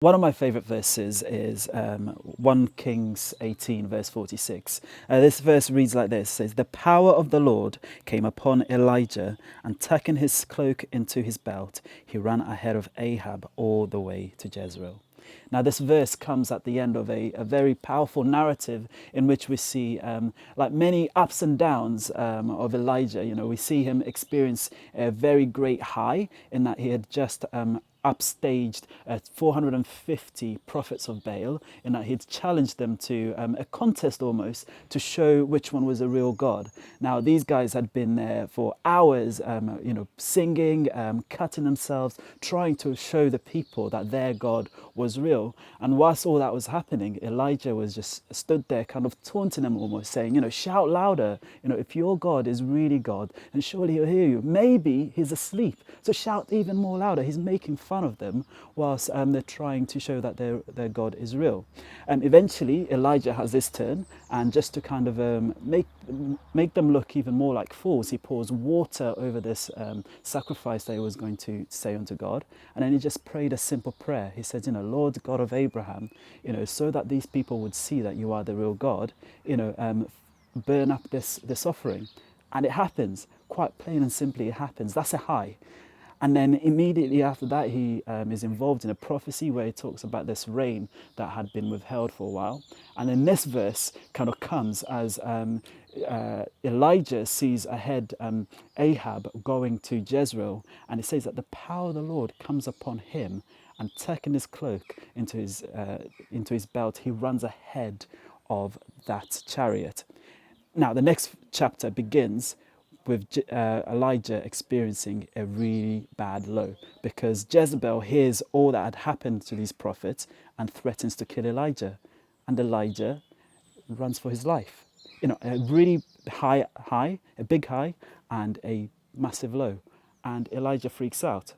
One of my favorite verses is 1 Kings 18, verse 46. This verse reads like this: it says, "The power of the Lord came upon Elijah, and tucking his cloak into his belt, he ran ahead of Ahab all the way to Jezreel." Now, this verse comes at the end of a very powerful narrative in which we see, like many ups and downs of Elijah. You know, we see him experience a very great high in that he had just upstaged 450 prophets of Baal, in that he'd challenged them to a contest almost to show which one was a real God. Now, these guys had been there for hours, singing, cutting themselves, trying to show the people that their God was real. And whilst all that was happening, Elijah was just stood there kind of taunting them, almost saying, shout louder. If your God is really God, then surely he'll hear you. Maybe he's asleep, so shout even more louder. He's making fun of them whilst they're trying to show that their God is real. Eventually, Elijah has this turn, and just to kind of make them look even more like fools, he pours water over this sacrifice that he was going to say unto God, and then he just prayed a simple prayer. He said, Lord God of Abraham, so that these people would see that you are the real God, burn up this offering. And it happens, quite plain and simply, it happens. That's a high. And then immediately after that, he is involved in a prophecy where he talks about this rain that had been withheld for a while. And then this verse kind of comes as Elijah sees ahead Ahab going to Jezreel, and it says that the power of the Lord comes upon him, and tucking his cloak into his belt, he runs ahead of that chariot. Now, the next chapter begins with Elijah experiencing a really bad low, because Jezebel hears all that had happened to these prophets and threatens to kill Elijah. And Elijah runs for his life. A really high, a big high, and a massive low. And Elijah freaks out.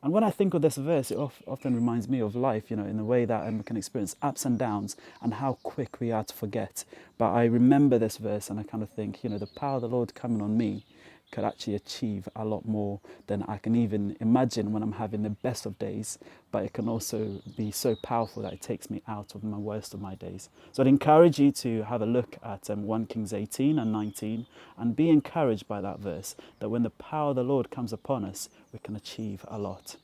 And when I think of this verse, it often reminds me of life, in the way that we can experience ups and downs and how quick we are to forget. But I remember this verse and I kind of think, the power of the Lord coming on me could actually achieve a lot more than I can even imagine when I'm having the best of days. But it can also be so powerful that it takes me out of my worst of my days. So I'd encourage you to have a look at 1 Kings 18 and 19 and be encouraged by that verse, that when the power of the Lord comes upon us, we can achieve a lot.